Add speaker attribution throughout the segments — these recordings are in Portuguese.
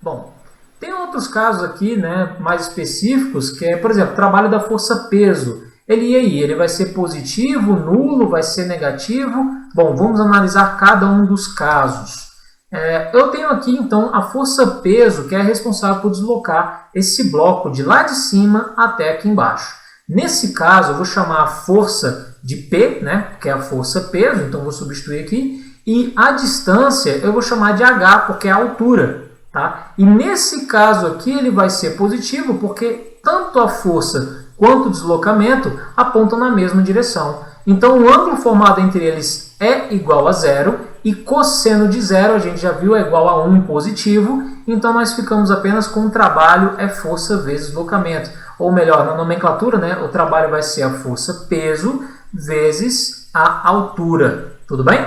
Speaker 1: Bom, tem outros casos aqui, né, mais específicos, que é, por exemplo, trabalho da força-peso. Ele vai ser positivo, nulo, vai ser negativo? Bom, vamos analisar cada um dos casos. Eu tenho aqui, então, a força-peso, que é responsável por deslocar esse bloco de lá de cima até aqui embaixo. Nesse caso, eu vou chamar a força de P, né, que é a força-peso, então vou substituir aqui, e a distância eu vou chamar de H, porque é a altura. Tá? E nesse caso aqui ele vai ser positivo, porque tanto a força quanto o deslocamento apontam na mesma direção. Então o ângulo formado entre eles é igual a zero, e cosseno de zero, a gente já viu, é igual a 1 positivo, então nós ficamos apenas com o trabalho é força vezes deslocamento. Ou melhor, na nomenclatura, né, o trabalho vai ser a força peso vezes a altura. Tudo bem?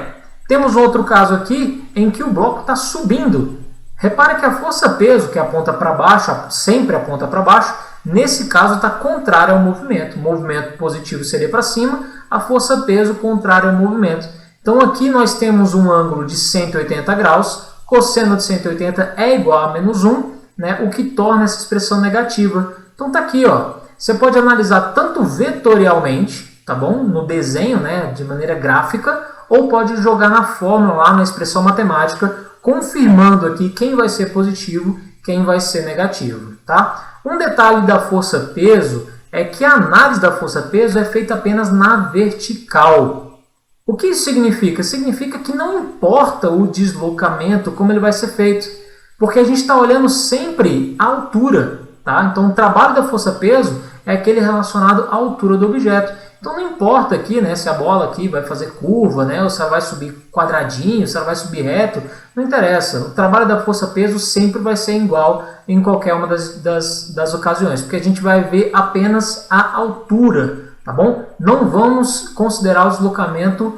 Speaker 1: Temos outro caso aqui em que o bloco está subindo. Repare que a força-peso, que aponta para baixo, sempre aponta para baixo, nesse caso está contrária ao movimento. O movimento positivo seria para cima, a força-peso contrária ao movimento. Então aqui nós temos um ângulo de 180 graus, cosseno de 180 é igual a menos 1, né, o que torna essa expressão negativa. Então está aqui, ó. Você pode analisar tanto vetorialmente, tá bom? No desenho, né, de maneira gráfica, ou pode jogar na fórmula, lá na expressão matemática, confirmando aqui quem vai ser positivo, quem vai ser negativo. Tá? Um detalhe da força-peso é que a análise da força-peso é feita apenas na vertical. O que isso significa? Significa que não importa o deslocamento, como ele vai ser feito, porque a gente está olhando sempre a altura. Tá? Então, o trabalho da força-peso é aquele relacionado à altura do objeto. Então, não importa aqui, né, se a bola aqui vai fazer curva, né, ou se ela vai subir quadradinho, se ela vai subir reto, não interessa. O trabalho da força-peso sempre vai ser igual em qualquer uma das ocasiões, porque a gente vai ver apenas a altura, tá bom? Não vamos considerar o deslocamento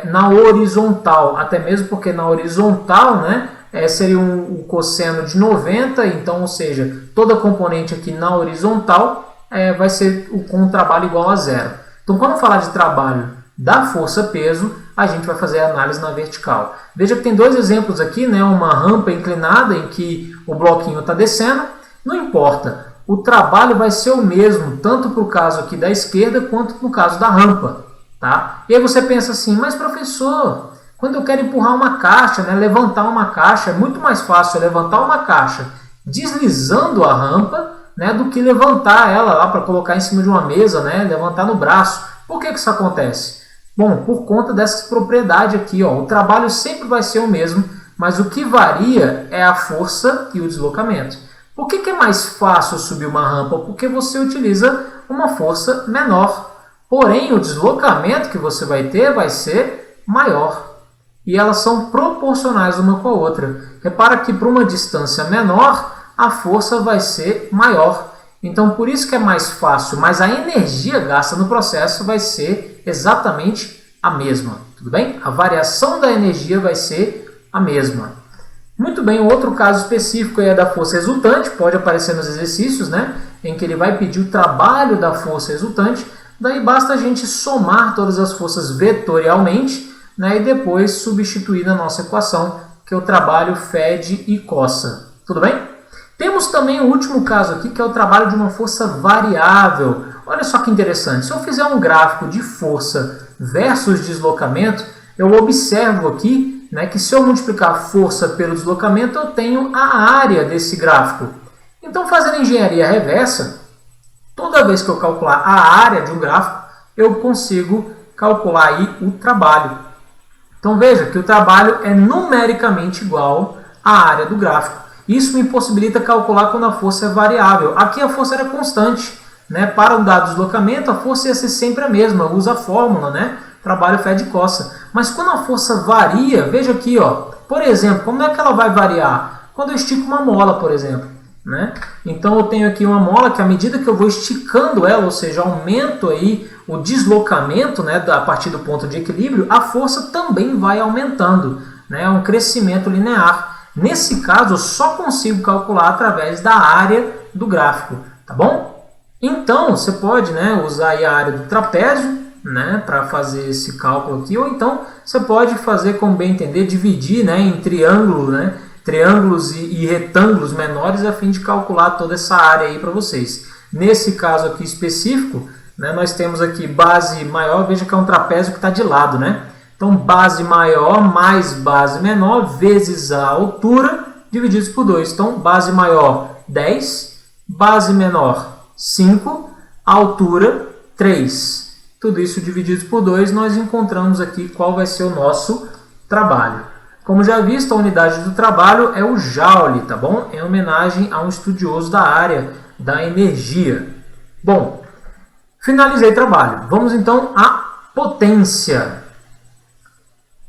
Speaker 1: na horizontal, até mesmo porque na horizontal, né, seria um cosseno de 90, então, ou seja, toda componente aqui na horizontal vai ser com um trabalho igual a zero. Então, quando falar de trabalho da força-peso, a gente vai fazer a análise na vertical. Veja que tem dois exemplos aqui, né? Uma rampa inclinada em que o bloquinho está descendo. Não importa, o trabalho vai ser o mesmo, tanto para o caso aqui da esquerda, quanto no caso da rampa. Tá? E aí você pensa assim, mas professor, quando eu quero empurrar uma caixa, né, levantar uma caixa, é muito mais fácil levantar uma caixa deslizando a rampa, né, do que levantar ela lá para colocar em cima de uma mesa, né, levantar no braço. Por que isso acontece? Bom, por conta dessa propriedade aqui, ó, o trabalho sempre vai ser o mesmo, mas o que varia é a força e o deslocamento. Por que é mais fácil subir uma rampa? Porque você utiliza uma força menor, porém o deslocamento que você vai ter vai ser maior. E elas são proporcionais uma com a outra. Repara que para uma distância menor, a força vai ser maior. Então, por isso que é mais fácil, mas a energia gasta no processo vai ser exatamente a mesma. Tudo bem? A variação da energia vai ser a mesma. Muito bem, um outro caso específico é da força resultante, pode aparecer nos exercícios, né, em que ele vai pedir o trabalho da força resultante. Daí basta a gente somar todas as forças vetorialmente, né, e depois substituir na nossa equação, que é o trabalho fede e coça. Tudo bem? Temos também o último caso aqui, que é o trabalho de uma força variável. Olha só que interessante. Se eu fizer um gráfico de força versus deslocamento, eu observo aqui, né, que se eu multiplicar força pelo deslocamento, eu tenho a área desse gráfico. Então, fazendo engenharia reversa, toda vez que eu calcular a área de um gráfico, eu consigo calcular aí o trabalho. Então, veja que o trabalho é numericamente igual à área do gráfico. Isso me possibilita calcular quando a força é variável. Aqui a força era constante, né? Para um dado deslocamento, a força ia ser sempre a mesma. Usa a fórmula, né? Trabalho fede e coça. Mas quando a força varia, veja aqui, ó. Por exemplo, como é que ela vai variar? Quando eu estico uma mola, por exemplo. Né? Então eu tenho aqui uma mola que à medida que eu vou esticando ela, ou seja, aumento aí o deslocamento, né, a partir do ponto de equilíbrio, a força também vai aumentando. Né? É um crescimento linear. Nesse caso, eu só consigo calcular através da área do gráfico, tá bom? Então, você pode, né, usar aí a área do trapézio, né, para fazer esse cálculo aqui, ou então você pode fazer, como bem entender, dividir, né, em triângulo, né, triângulos e retângulos menores a fim de calcular toda essa área aí para vocês. Nesse caso aqui específico, né, nós temos aqui base maior, veja que é um trapézio que está de lado, né? Então, base maior mais base menor vezes a altura divididos por 2. Então, base maior 10, base menor 5, altura 3. Tudo isso dividido por 2, nós encontramos aqui qual vai ser o nosso trabalho. Como já visto, a unidade do trabalho é o joule, tá bom? Em homenagem a um estudioso da área da energia. Bom, finalizei o trabalho. Vamos então à potência.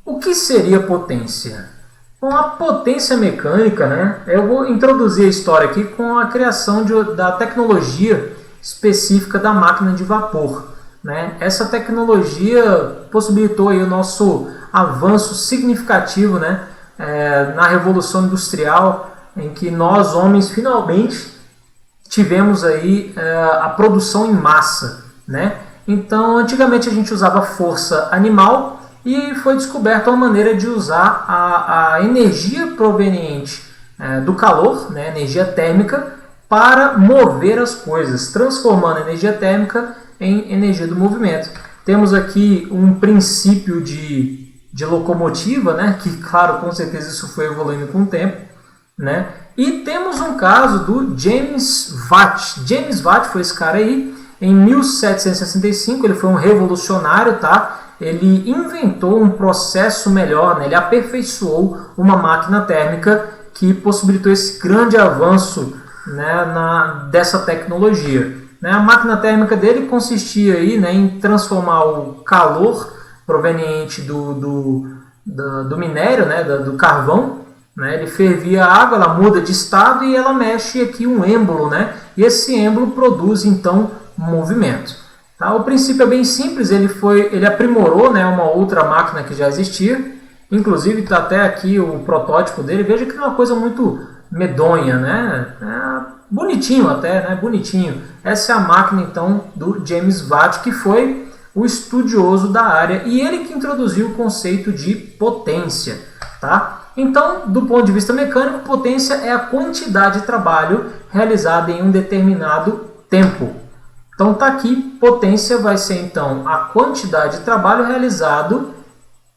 Speaker 1: O que seria potência? Bom, a potência mecânica, né? Eu vou introduzir a história aqui com a criação da tecnologia específica da máquina de vapor, né? Essa tecnologia possibilitou aí o nosso avanço significativo, né? Na Revolução Industrial, em que nós, homens, finalmente tivemos aí a produção em massa, né? Então, antigamente a gente usava força animal e foi descoberta uma maneira de usar a energia proveniente do calor, né? Energia térmica, para mover as coisas, transformando a energia térmica em energia do movimento. Temos aqui um princípio de locomotiva, né? Que, claro, com certeza isso foi evoluindo com o tempo, né? E temos um caso do James Watt. James Watt foi esse cara aí, em 1765, ele foi um revolucionário, tá? Ele inventou um processo melhor, né? Ele aperfeiçoou uma máquina térmica que possibilitou esse grande avanço, né, dessa tecnologia. Né? A máquina térmica dele consistia aí, né, em transformar o calor proveniente do minério, né, do carvão, né? Ele fervia a água, ela muda de estado e ela mexe aqui um êmbolo, né? E esse êmbolo produz então movimento. Tá? O princípio é bem simples, ele aprimorou, né, uma outra máquina que já existia, inclusive está até aqui o protótipo dele. Veja que é uma coisa muito medonha, né? Bonitinho até, né? Bonitinho. Essa é a máquina então do James Watt, que foi o estudioso da área e ele que introduziu o conceito de potência, tá? Então, do ponto de vista mecânico, potência é a quantidade de trabalho realizada em um determinado tempo. Então tá aqui, potência vai ser então a quantidade de trabalho realizado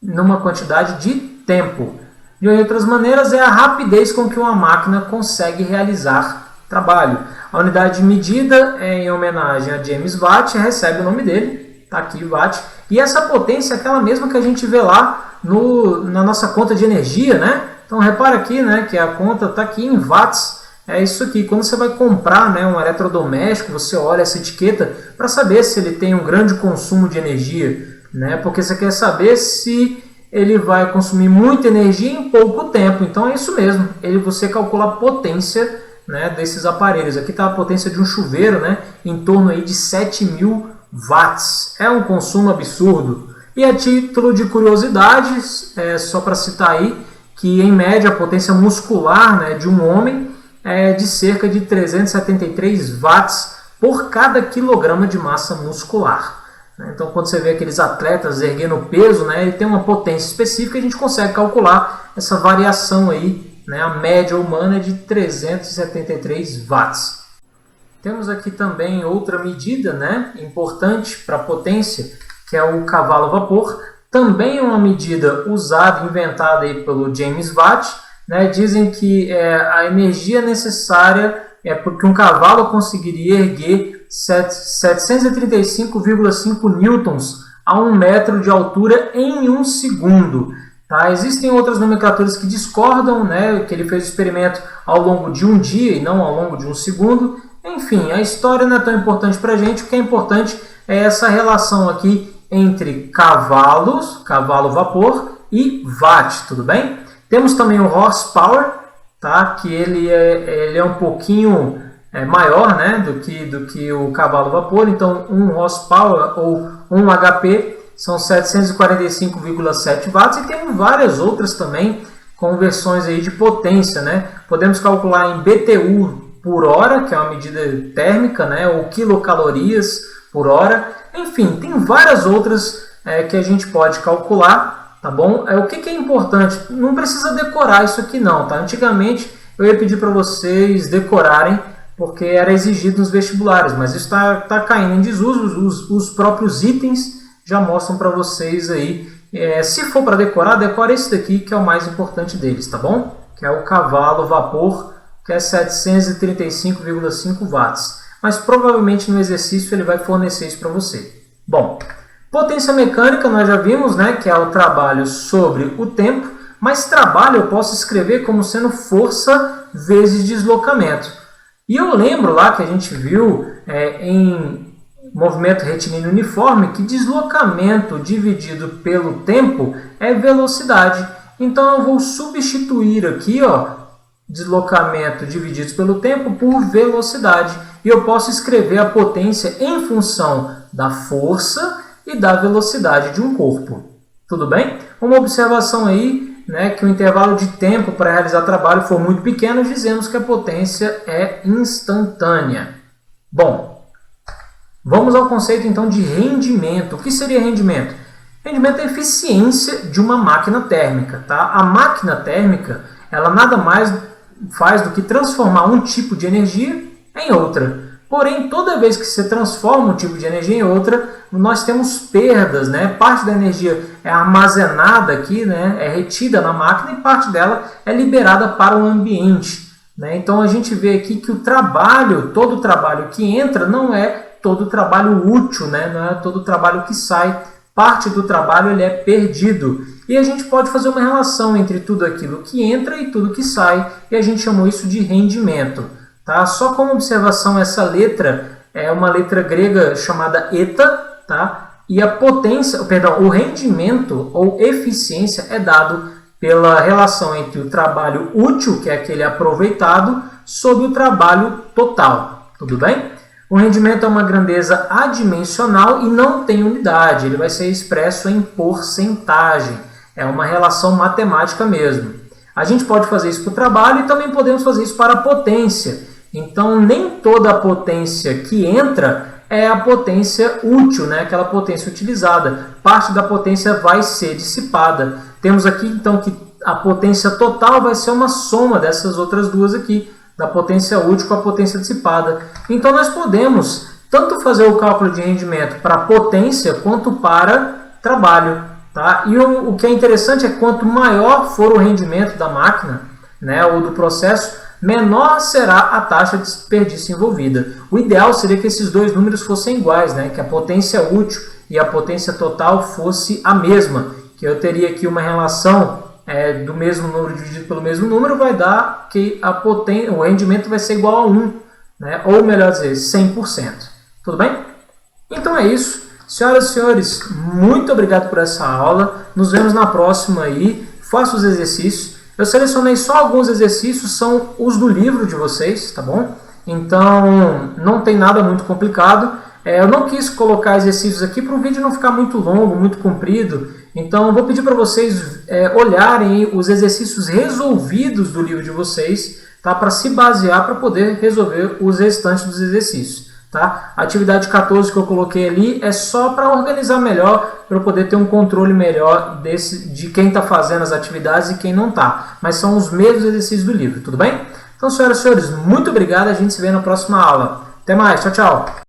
Speaker 1: numa quantidade de tempo. De outras maneiras, é a rapidez com que uma máquina consegue realizar trabalho. A unidade de medida é em homenagem a James Watt, recebe o nome dele, tá aqui Watt. E essa potência é aquela mesma que a gente vê lá na nossa conta de energia, né? Então repara aqui, né, que a conta está aqui em watts. É isso aqui. Quando você vai comprar, né, um eletrodoméstico, você olha essa etiqueta para saber se ele tem um grande consumo de energia, né? Porque você quer saber se ele vai consumir muita energia em pouco tempo. Então é isso mesmo. Você calcula a potência, né, desses aparelhos. Aqui está a potência de um chuveiro, né, em torno aí de 7.000 watts. É um consumo absurdo. E a título de curiosidade, só para citar aí, que em média a potência muscular, né, de um homem é de cerca de 373 watts por cada quilograma de massa muscular. Então, quando você vê aqueles atletas erguendo peso, né, ele tem uma potência específica e a gente consegue calcular essa variação aí, né, a média humana é de 373 watts. Temos aqui também outra medida, né, importante para a potência, que é o cavalo a vapor. Também é uma medida usada, inventada aí pelo James Watt. Né? Dizem que a energia necessária é porque um cavalo conseguiria erguer 735,5 newtons a 1 metro de altura em 1 segundo. Tá? Existem outras nomenclaturas que discordam, né? Que ele fez o experimento ao longo de um dia e não ao longo de 1 segundo. Enfim, a história não é tão importante para a gente. O que é importante é essa relação aqui entre cavalo vapor e watt, tudo bem? Temos também o horsepower, tá? Que ele é um pouquinho maior, né? do que o cavalo vapor. Então, 1 horsepower ou 1 HP são 745,7 watts. E tem várias outras também conversões aí de potência, né? Podemos calcular em BTU por hora, que é uma medida térmica, né? Ou quilocalorias por hora. Enfim, tem várias outras que a gente pode calcular, tá bom? O que é importante? Não precisa decorar isso aqui não, tá? Antigamente eu ia pedir para vocês decorarem, porque era exigido nos vestibulares, mas isso está caindo em desuso, os próprios itens já mostram para vocês aí. Se for para decorar, decore esse daqui, que é o mais importante deles, tá bom? Que é o cavalo vapor, que é 735,5 watts. Mas provavelmente no exercício ele vai fornecer isso para você. Bom, potência mecânica nós já vimos, né, que é o trabalho sobre o tempo, mas trabalho eu posso escrever como sendo força vezes deslocamento. E eu lembro lá que a gente viu em movimento retilíneo uniforme que deslocamento dividido pelo tempo é velocidade. Então eu vou substituir aqui, ó, deslocamento dividido pelo tempo por velocidade. E eu posso escrever a potência em função da força e da velocidade de um corpo. Tudo bem? Uma observação aí, né, que o intervalo de tempo para realizar trabalho for muito pequeno, dizemos que a potência é instantânea. Bom, vamos ao conceito então de rendimento. O que seria rendimento? Rendimento é a eficiência de uma máquina térmica. Tá? A máquina térmica, ela nada mais faz do que transformar um tipo de energia em outra. Porém, toda vez que você transforma um tipo de energia em outra, nós temos perdas, né? Parte da energia é armazenada aqui, né? É retida na máquina e parte dela é liberada para o ambiente, né? Então a gente vê aqui que o trabalho, todo o trabalho que entra não é todo o trabalho útil, né? Não é todo o trabalho que sai. Parte do trabalho ele é perdido. E a gente pode fazer uma relação entre tudo aquilo que entra e tudo que sai, e a gente chamou isso de rendimento. Tá? Só como observação, essa letra é uma letra grega chamada eta, tá? E a potência, perdão, o rendimento ou eficiência é dado pela relação entre o trabalho útil, que é aquele aproveitado, sobre o trabalho total. Tudo bem? O rendimento é uma grandeza adimensional e não tem unidade, ele vai ser expresso em porcentagem. É uma relação matemática mesmo. A gente pode fazer isso para o trabalho e também podemos fazer isso para a potência. Então, nem toda a potência que entra é a potência útil, né? Aquela potência utilizada. Parte da potência vai ser dissipada. Temos aqui, então, que a potência total vai ser uma soma dessas outras duas aqui, da potência útil com a potência dissipada. Então, nós podemos tanto fazer o cálculo de rendimento para potência quanto para trabalho. Tá? E o que é interessante é que quanto maior for o rendimento da máquina, né, ou do processo, menor será a taxa de desperdício envolvida. O ideal seria que esses dois números fossem iguais, né? Que a potência útil e a potência total fosse a mesma. Que eu teria aqui uma relação do mesmo número dividido pelo mesmo número, vai dar que o rendimento vai ser igual a 1, né? Ou melhor dizer, 100%. Tudo bem? Então é isso. Senhoras e senhores, muito obrigado por essa aula. Nos vemos na próxima aí. Faça os exercícios. Eu selecionei só alguns exercícios, são os do livro de vocês, tá bom? Então, não tem nada muito complicado. Eu não quis colocar exercícios aqui para o vídeo não ficar muito longo, muito comprido. Então, eu vou pedir para vocês olharem os exercícios resolvidos do livro de vocês, tá? Para se basear para poder resolver os restantes dos exercícios. Tá? A atividade 14 que eu coloquei ali é só para organizar melhor, para eu poder ter um controle melhor de quem está fazendo as atividades e quem não está. Mas são os mesmos exercícios do livro, tudo bem? Então, senhoras e senhores, muito obrigado. A gente se vê na próxima aula. Até mais, tchau, tchau!